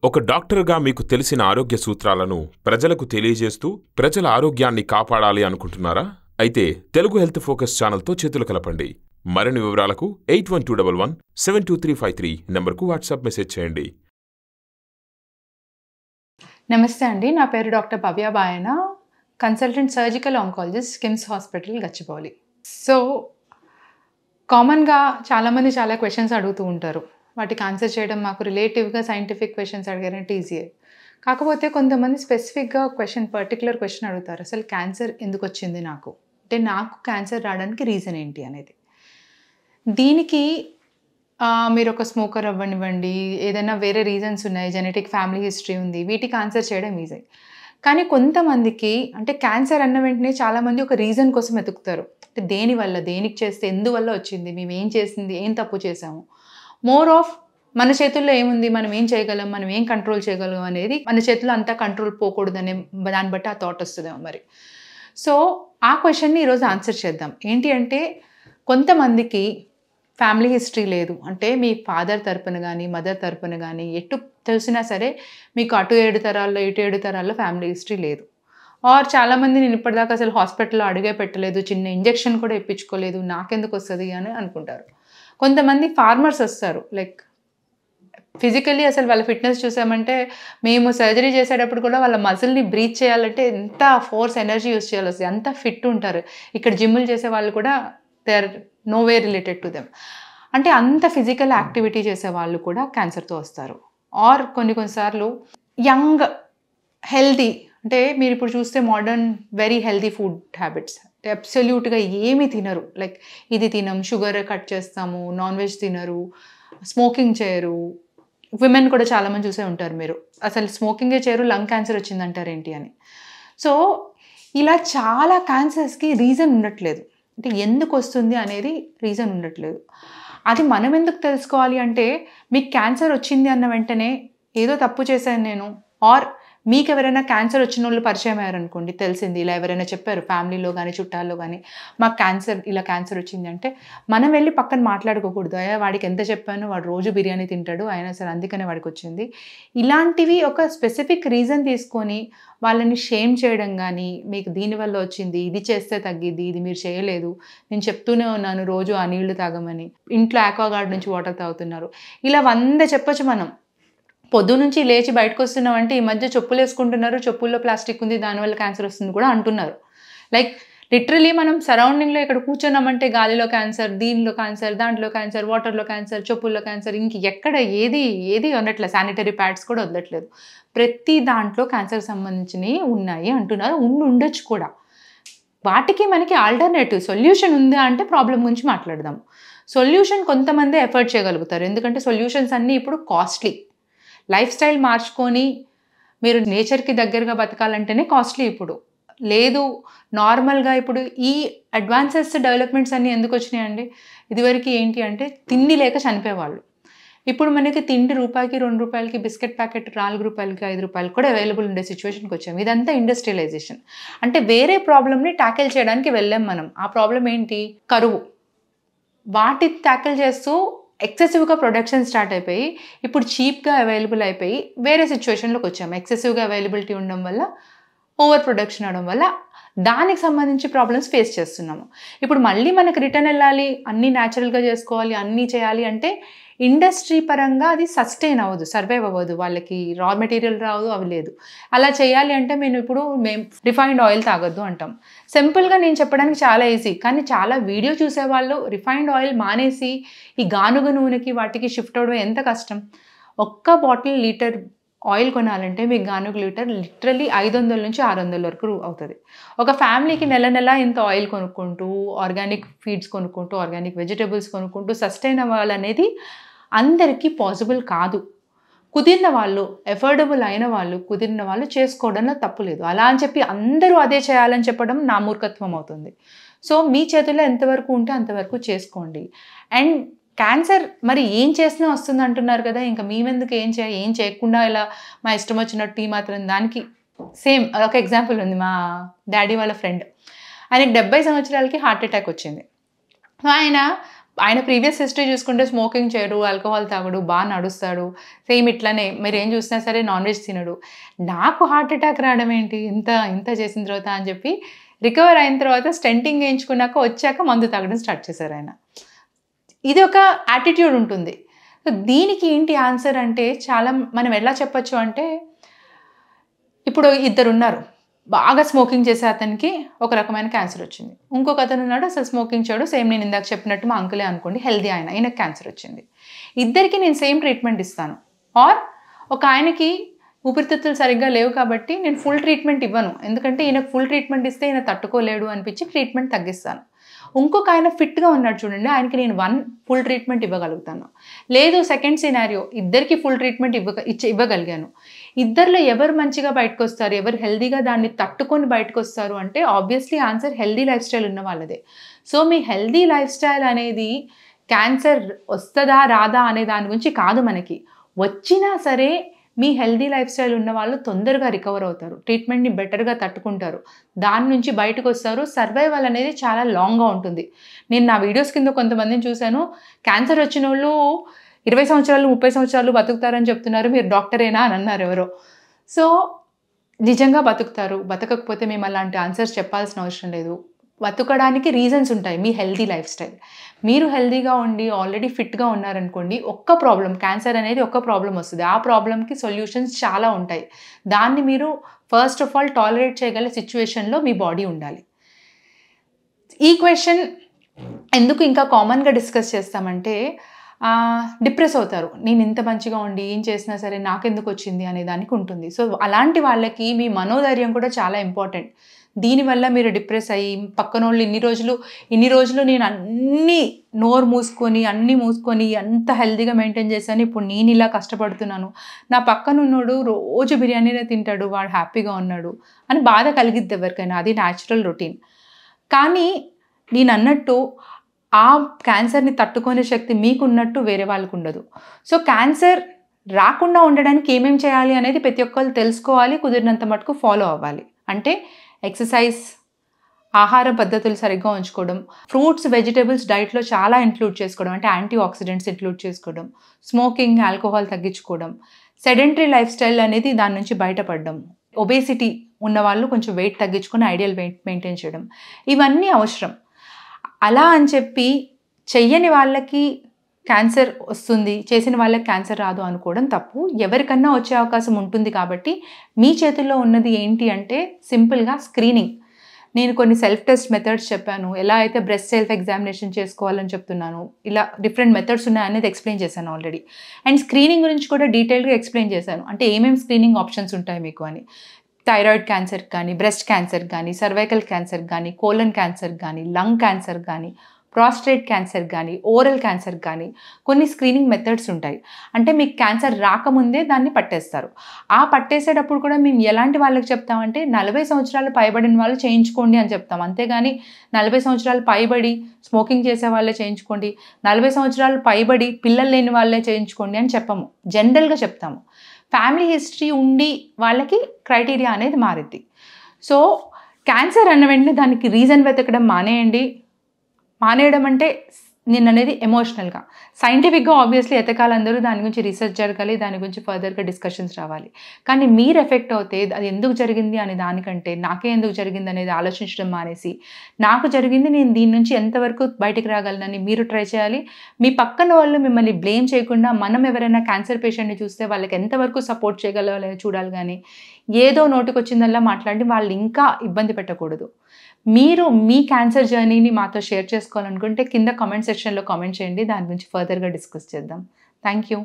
ఒక డాక్టర్గా మీకు తెలిసిన ఆరోగ్య సూత్రాలను ప్రజలకు తెలియజేస్తూ ప్రజల ఆరోగ్యాన్ని కాపాడాలి అనుకుంటున్నారా? అయితే తెలుగు హెల్త్ ఫోకస్ ఛానల్తో చేతులు కలపండి. మరిన్ని వివరాలకు 8121172353 నంబర్కు వాట్సాప్ మెసేజ్ చేయండి. నమస్తే అండి, నా పేరు doctor Bhavya Bayana, consultant surgical oncologist, KIMS hospital, Gachibowli. So కామన్గా చాలామంది చాలా క్వశ్చన్స్ అడుగుతూ ఉంటారు. వాటికి ఆన్సర్ చేయడం మాకు రిలేటివ్గా సైంటిఫిక్ క్వశ్చన్స్ అడిగారంటే ఈజీయే. కాకపోతే కొంతమంది స్పెసిఫిక్గా పర్టికులర్ క్వశ్చన్ అడుగుతారు. అసలు క్యాన్సర్ ఎందుకు వచ్చింది నాకు, అంటే నాకు క్యాన్సర్ రావడానికి రీజన్ ఏంటి అనేది. దీనికి మీరు ఒక స్మోకర్ అవ్వనివ్వండి, ఏదైనా వేరే రీజన్స్ ఉన్నాయి, జెనెటిక్ ఫ్యామిలీ హిస్టరీ ఉంది, వీటికి ఆన్సర్ చేయడం ఈజీ. కానీ కొంతమందికి అంటే క్యాన్సర్ అన్న వెంటనే చాలామంది ఒక రీజన్ కోసం వెతుకుతారు. అంటే దేనివల్ల, దేనికి చేస్తే, ఎందువల్ల వచ్చింది, మేము ఏం చేసింది, ఏం తప్పు చేసాము, మోర్ ఆఫ్ మన చేతుల్లో ఏముంది, మనం ఏం చేయగలం, మనం ఏం కంట్రోల్ చేయగలం అనేది, మన చేతుల్లో అంతా కంట్రోల్ పోకూడదనే దాన్ని బట్టి ఆ థాట్ వస్తుందేమో మరి. సో ఆ క్వశ్చన్ని ఈరోజు ఆన్సర్ చేద్దాం. ఏంటి అంటే, కొంతమందికి ఫ్యామిలీ హిస్టరీ లేదు, అంటే మీ ఫాదర్ తరపున కానీ మదర్ తరపున కానీ ఎటు తెలిసినా సరే మీకు అటు 7 తరాల్లో ఇటు 7 తరాల్లో ఫ్యామిలీ హిస్టరీ లేదు. ఆర్ చాలామంది నేను ఇప్పటిదాకా అసలు హాస్పిటల్లో అడిగే పెట్టలేదు, చిన్న ఇంజెక్షన్ కూడా ఇప్పించుకోలేదు, నాకెందుకు వస్తుంది అని అనుకుంటారు. కొంతమంది ఫార్మర్స్ వస్తారు, లైక్ ఫిజికల్లీ అసలు వాళ్ళ ఫిట్నెస్ చూసామంటే, మేము సర్జరీ చేసేటప్పుడు కూడా వాళ్ళ మజిల్ని బ్రీచ్ చేయాలంటే ఎంత ఫోర్స్, ఎనర్జీ యూస్ చేయాలి వస్తుంది, అంత ఫిట్ ఉంటారు. ఇక్కడ జిమ్ములు చేసే వాళ్ళు కూడా they are no way related to them. అంటే అంత ఫిజికల్ యాక్టివిటీ చేసే వాళ్ళు కూడా క్యాన్సర్తో వస్తారు. ఆర్ కొన్నిసార్లు యంగ్ హెల్దీ, అంటే మీరు ఇప్పుడు చూస్తే modern very healthy food habits, అబ్సల్యూట్గా ఏమీ తినరు, లైక్ ఇది తినం, షుగర్ కట్ చేస్తాము, నాన్ వెజ్ తినరు, స్మోకింగ్ చేయరు. విమెన్ కూడా చాలామంది చూసే ఉంటారు మీరు, అసలు స్మోకింగే చేయరు, లంగ్ క్యాన్సర్ వచ్చిందంటారు ఏంటి అని. సో ఇలా చాలా క్యాన్సర్స్కి రీజన్ ఉండట్లేదు, అంటే ఎందుకు వస్తుంది అనేది రీజన్ ఉండట్లేదు. అది మనం ఎందుకు తెలుసుకోవాలి అంటే, మీకు క్యాన్సర్ వచ్చింది అన్న వెంటనే ఏదో తప్పు చేశాను నేను, ఆర్ మీకు ఎవరైనా క్యాన్సర్ వచ్చిన వాళ్ళు పరిచయం అయ్యారనుకోండి, తెలిసింది, ఇలా ఎవరైనా చెప్పారు ఫ్యామిలీలో కానీ చుట్టాల్లో కానీ, మాకు ఇలా క్యాన్సర్ వచ్చింది అంటే, మనం వెళ్ళి పక్కన మాట్లాడుకోకూడదు. అయ్యా వాడికి ఎంత చెప్పాను, వాడు రోజు బిర్యానీ తింటాడు, అయినా సరే అందుకనే వాడికి వచ్చింది. ఇలాంటివి ఒక స్పెసిఫిక్ రీజన్ తీసుకొని వాళ్ళని షేమ్ చేయడం కానీ, మీకు దీనివల్ల వచ్చింది, ఇది చేస్తే తగ్గిద్ది, ఇది మీరు చేయలేదు, నేను చెప్తూనే ఉన్నాను రోజు ఆ నీళ్లు తాగమని, ఇంట్లో ఆక్వాగార్డ్ నుంచి వాటర్ తాగుతున్నారు, ఇలా 100 చెప్పొచ్చు మనం. పొద్దు నుంచి లేచి బయటకు వస్తున్నామంటే, ఈ మధ్య చెప్పులు వేసుకుంటున్నారు, చెప్పుల్లో ప్లాస్టిక్ ఉంది, దానివల్ల క్యాన్సర్ వస్తుంది కూడా అంటున్నారు. లైక్ లిటరలీ మనం సరౌండింగ్లో ఇక్కడ కూర్చున్నామంటే గాలిలో క్యాన్సర్, దీనిలో క్యాన్సర్, దాంట్లో క్యాన్సర్, వాటర్లో క్యాన్సర్, చెప్పుల్లో క్యాన్సర్, ఇంక ఎక్కడ ఏది ఉండట్లేదు, శానిటరీ ప్యాడ్స్ కూడా వదలట్లేదు, ప్రతి దాంట్లో క్యాన్సర్ సంబంధించినవి ఉన్నాయి అంటున్నారు, ఉండొచ్చు కూడా. వాటికి మనకి ఆల్టర్నేటివ్ సొల్యూషన్ ఉందా అంటే ప్రాబ్లం గురించి మాట్లాడదాం. సొల్యూషన్ కొంతమంది ఎఫర్ట్ చేయగలుగుతారు, ఎందుకంటే సొల్యూషన్స్ అన్నీ ఇప్పుడు కాస్ట్లీ. లైఫ్ స్టైల్ మార్చుకొని మీరు నేచర్కి దగ్గరగా బతకాలంటేనే కాస్ట్లీ. ఇప్పుడు లేదు, నార్మల్గా ఇప్పుడు ఈ అడ్వాన్సెస్ డెవలప్మెంట్స్ అన్నీ ఎందుకు వచ్చినాయండి? ఇదివరకు ఏంటి అంటే తిండి లేక చనిపోయేవాళ్ళు, ఇప్పుడు మనకి తిండి రూపాయికి 2 రూపాయలకి, బిస్కెట్ ప్యాకెట్ 4 రూపాయలకి 5 రూపాయలకి కూడా అవైలబుల్ ఉండే సిచ్యువేషన్కి వచ్చాము. ఇదంతా ఇండస్ట్రియలైజేషన్. అంటే వేరే ప్రాబ్లమ్ని ట్యాకిల్ చేయడానికి వెళ్ళాం మనం. ఆ ప్రాబ్లం ఏంటి? కరువు. వాటి ట్యాకిల్ చేస్తూ ఎక్సెసివ్గా ప్రొడక్షన్ స్టార్ట్ అయిపోయి, ఇప్పుడు చీప్గా అవైలబుల్ అయిపోయి వేరే సిచ్యువేషన్లోకి వచ్చాము. ఎక్సెసివ్గా అవైలబిలిటీ ఉండడం వల్ల, ఓవర్ ప్రొడక్షన్ అవడం వల్ల దానికి సంబంధించి ప్రాబ్లమ్స్ ఫేస్ చేస్తున్నాము. ఇప్పుడు మళ్ళీ మనకు రిటర్న్ వెళ్ళాలి, అన్నీ న్యాచురల్గా చేసుకోవాలి, అన్నీ చేయాలి అంటే ఇండస్ట్రీ పరంగా అది సస్టైన్ అవ్వదు, సర్వైవ్ అవ్వదు, వాళ్ళకి రా మెటీరియల్ రాదు, అవి లేదు. అలా చేయాలి అంటే మేము రిఫైన్డ్ ఆయిల్ తాగొద్దు అంటాం. సింపుల్గా నేను చెప్పడానికి చాలా ఈజీ, కానీ చాలా వీడియో చూసేవాళ్ళు రిఫైన్డ్ ఆయిల్ మానేసి ఈ గానుగ నూనెకి వాటికి షిఫ్ట్ అవ్వడం ఎంత కష్టం. ఒక్క బాటిల్ లీటర్ ఆయిల్ కొనాలంటే మీకు గానుగ లీటర్ లిటరలీ 500 నుంచి 600 వరకు అవుతుంది. ఒక ఫ్యామిలీకి నెల ఇంత ఆయిల్ కొనుక్కుంటూ, ఆర్గానిక్ ఫీడ్స్ కొనుక్కుంటూ, ఆర్గానిక్ వెజిటబుల్స్ కొనుక్కుంటూ సస్టైన్ అవ్వాలనేది అందరికీ పాసిబుల్ కాదు. కుదిరిన వాళ్ళు, ఎఫోర్డబుల్ అయిన వాళ్ళు, కుదిరిన వాళ్ళు చేసుకోవడంలో తప్పు లేదు. అలా అని చెప్పి అందరూ అదే చేయాలని చెప్పడం నా మూర్ఖత్వం అవుతుంది. సో మీ చేతుల్లో ఎంతవరకు ఉంటే అంతవరకు చేసుకోండి. అండ్ క్యాన్సర్ మరి ఏం చేసినా వస్తుంది అంటున్నారు కదా, ఇంకా మేమెందుకు ఏం చేయకుండా ఇలా మా ఇష్టం వచ్చినట్టు ఈ మాత్రం దానికి. సేమ్ ఒక ఎగ్జాంపుల్ ఉంది, మా డాడీ వాళ్ళ ఫ్రెండ్, ఆయనకి 70 సంవత్సరాలకి హార్ట్ అటాక్ వచ్చింది. ఆయన ఆయన ప్రీవియస్ హిస్టరీ చూసుకుంటే స్మోకింగ్ చేయడు, ఆల్కహాల్ తాగడు, బాగా నడుస్తాడు, సేమ్ ఇట్లానే మీరు ఏం చూసినా సరే నాన్ వెజ్ తినడు. నాకు హార్ట్ అటాక్ రావడం ఏంటి ఇంత చేసిన తర్వాత అని చెప్పి రికవర్ అయిన తర్వాత స్టెంటింగ్ వేయించుకున్నాక వచ్చాక మందు తాగడం స్టార్ట్ చేశారు ఆయన. ఇది ఒక యాటిట్యూడ్ ఉంటుంది. సో దీనికి ఏంటి ఆన్సర్ అంటే చాలా మనం ఎలా చెప్పచ్చు అంటే, ఇప్పుడు ఇద్దరు ఉన్నారు, బాగా స్మోకింగ్ చేసే అతనికి ఒక రకమైన క్యాన్సర్ వచ్చింది, ఇంకొక అతను ఉన్నాడు అసలు స్మోకింగ్ చేయడు, సేమ్ నేను ఇందాక చెప్పినట్టు మా అంకులే అనుకోండి, హెల్దీ ఆయనకు క్యాన్సర్ వచ్చింది. ఇద్దరికి నేను సేమ్ ట్రీట్మెంట్ ఇస్తాను. ఆర్ ఒక ఆయనకి ఊపిరితిత్తులు సరిగ్గా లేవు కాబట్టి నేను ఫుల్ ట్రీట్మెంట్ ఇవ్వను, ఎందుకంటే ఈయనకు ఫుల్ ట్రీట్మెంట్ ఇస్తే ఈయన తట్టుకోలేడు అనిపించి ట్రీట్మెంట్ తగ్గిస్తాను. ఇంకొక ఆయన ఫిట్గా ఉన్నాడు చూడండి, ఆయనకి నేను 1 ఫుల్ ట్రీట్మెంట్ ఇవ్వగలుగుతాను. లేదు సెకండ్ సినారియో, ఇద్దరికి ఫుల్ ట్రీట్మెంట్ ఇవ్వగలిగాను. ఇద్దరిలో ఎవరు మంచిగా బయటకు వస్తారు, ఎవరు హెల్దీగా దాన్ని తట్టుకొని బయటకు వస్తారు అంటే obviously answer healthy life style ఉన్న వాళ్ళదే. సో మీ హెల్దీ లైఫ్ స్టైల్ అనేది క్యాన్సర్ వస్తుందా రాదా అనే దాని గురించి కాదు, మనకి వచ్చినా సరే మీ హెల్దీ లైఫ్ స్టైల్ ఉన్న వాళ్ళు తొందరగా రికవర్ అవుతారు, ట్రీట్మెంట్ని బెటర్గా తట్టుకుంటారు, దాని నుంచి బయటకు వస్తారు. సర్వైవల్ అనేది చాలా లాంగ్గా ఉంటుంది. నేను నా వీడియోస్ కింద కొంతమందిని చూశాను, క్యాన్సర్ వచ్చిన వాళ్ళు 20 సంవత్సరాలు 30 సంవత్సరాలు బతుకుతారని చెప్తున్నారు, మీరు డాక్టరేనా అని అన్నారు ఎవరో. సో నిజంగా బతుకుతారు, బతకకపోతే మేము అలాంటి ఆన్సర్స్ చెప్పాల్సిన అవసరం లేదు. బతుకడానికి రీజన్స్ ఉంటాయి. మీ హెల్దీ లైఫ్ స్టైల్, మీరు హెల్దీగా ఉండి ఆల్రెడీ ఫిట్గా ఉన్నారనుకోండి, ఒక్క ప్రాబ్లం, క్యాన్సర్ అనేది ఒక్క ప్రాబ్లం వస్తుంది, ఆ ప్రాబ్లంకి సొల్యూషన్స్ చాలా ఉంటాయి. దాన్ని మీరు ఫస్ట్ ఆఫ్ ఆల్ టాలరేట్ చేయగల సిచ్యువేషన్లో మీ బాడీ ఉండాలి. ఈ క్వశ్చన్ ఎందుకు ఇంకా కామన్గా డిస్కస్ చేస్తామంటే, డిప్రెస్ అవుతారు, నేను ఇంత మంచిగా ఉండి ఏం చేసినా సరే నాకెందుకు వచ్చింది అనే దానికి ఉంటుంది. సో అలాంటి వాళ్ళకి మీ మనోధైర్యం కూడా చాలా ఇంపార్టెంట్. దీనివల్ల మీరు డిప్రెస్ అయ్యి పక్కనోళ్ళు ఇన్ని రోజులు నేను అన్నీ నోరు మూసుకొని అంత హెల్తీగా మెయింటైన్ చేశాను, ఇప్పుడు నేను ఇలా కష్టపడుతున్నాను, నా పక్కన ఉన్నోడు రోజు బిర్యానీనే తింటాడు, వాడు హ్యాపీగా ఉన్నాడు అని బాధ కలిగిద్ది ఎవరికైనా, అది న్యాచురల్ రొటీన్. కానీ నేను అన్నట్టు ఆ క్యాన్సర్ని తట్టుకునే శక్తి మీకున్నట్టు వేరే వాళ్ళకు ఉండదు. సో క్యాన్సర్ రాకుండా ఉండడానికి ఏమేమి చేయాలి అనేది ప్రతి ఒక్కరు తెలుసుకోవాలి, కుదిరినంత మటుకు ఫాలో అవ్వాలి. అంటే ఎక్సర్సైజ్, ఆహార పద్ధతులు సరిగ్గా ఉంచుకోవడం, ఫ్రూట్స్ వెజిటేబుల్స్ డైట్లో చాలా ఇంక్లూడ్ చేసుకోవడం, అంటే యాంటీ ఆక్సిడెంట్స్ ఇంక్లూడ్ చేసుకోవడం, స్మోకింగ్ ఆల్కహాల్ తగ్గించుకోవడం, సెడెంటరీ లైఫ్ స్టైల్ అనేది దాని నుంచి బయటపడడం, ఒబేసిటీ ఉన్నవాళ్ళు కొంచెం వెయిట్ తగ్గించుకొని ఐడియల్ వెయిట్ మెయింటైన్ చేయడం, ఇవన్నీ అవసరం. అలా అని చెప్పి చెయ్యని వాళ్ళకి క్యాన్సర్ వస్తుంది, చేసిన వాళ్ళకి క్యాన్సర్ రాదు అనుకోవడం తప్పు. ఎవరికన్నా వచ్చే అవకాశం ఉంటుంది కాబట్టి మీ చేతుల్లో ఉన్నది ఏంటి అంటే సింపుల్గా స్క్రీనింగ్. నేను కొన్ని సెల్ఫ్ టెస్ట్ మెథడ్స్ చెప్పాను, ఎలా అయితే బ్రెస్ట్ సెల్ఫ్ ఎగ్జామినేషన్ చేసుకోవాలని చెప్తున్నాను, ఇలా డిఫరెంట్ మెథడ్స్ ఉన్నాయనేది ఎక్స్ప్లెయిన్ చేశాను ఆల్రెడీ. అండ్ స్క్రీనింగ్ గురించి కూడా డీటెయిల్గా ఎక్స్ప్లెయిన్ చేశాను, అంటే ఏమేమి స్క్రీనింగ్ ఆప్షన్స్ ఉంటాయి మీకు అని. థైరాయిడ్ క్యాన్సర్ కానీ, బ్రెస్ట్ క్యాన్సర్ కానీ, సర్వైకల్ క్యాన్సర్ కానీ, కోలన్ క్యాన్సర్ కానీ, లంగ్ క్యాన్సర్ కానీ, ప్రాస్టేట్ క్యాన్సర్ కానీ, ఓరల్ క్యాన్సర్ కానీ కొన్ని స్క్రీనింగ్ మెథడ్స్ ఉంటాయి. అంటే మీకు క్యాన్సర్ రాకముందే దాన్ని పట్టేస్తారు. ఆ పట్టేసేటప్పుడు కూడా మేము ఎలాంటి వాళ్ళకి చెప్తామంటే 40 సంవత్సరాలు పైబడిన వాళ్ళు చేయించుకోండి అని చెప్తాం. అంతేగాని 40 సంవత్సరాలు పైబడి స్మోకింగ్ చేసే వాళ్ళే చేయించుకోండి, 40 సంవత్సరాలు పైబడి పిల్లలు లేని వాళ్ళే చేయించుకోండి అని చెప్పము, జనరల్గా చెప్తాము. ఫ్యామిలీ హిస్టరీ ఉండి వాళ్ళకి క్రైటీరియా అనేది మారిద్ది. సో క్యాన్సర్ అన్న వెంటనే దానికి రీజన్ వెతకడం మానేయడం అంటే నేను అనేది ఎమోషనల్గా. సైంటిఫిక్గా ఆబ్వియస్లీ ఎతకాలందరూ, దాని గురించి రీసెర్చ్ జరగాలి, దాని గురించి ఫర్దర్గా డిస్కషన్స్ రావాలి. కానీ మీరు ఎఫెక్ట్ అవుతే అది ఎందుకు జరిగింది అనే దానికంటే నాకే ఎందుకు జరిగింది అనేది ఆలోచించడం మానేసి, నాకు జరిగింది, నేను దీని నుంచి ఎంతవరకు బయటికి రాగలనని మీరు ట్రై చేయాలి. మీ పక్కన వాళ్ళు మిమ్మల్ని బ్లేమ్ చేయకుండా, మనం ఎవరైనా క్యాన్సర్ పేషెంట్ని చూస్తే వాళ్ళకి ఎంతవరకు సపోర్ట్ చేయగలరో చూడాలి, కానీ ఏదో నోటికి వచ్చిందల్లా మాట్లాడి వాళ్ళు ఇంకా ఇబ్బంది పెట్టకూడదు. మీరు మీ క్యాన్సర్ జర్నీని మాతో షేర్ చేసుకోవాలనుకుంటే కింద కామెంట్ సెక్షన్లో కామెంట్ చేయండి, దాని గురించి ఫర్దర్గా డిస్కస్ చేద్దాం. Thank you.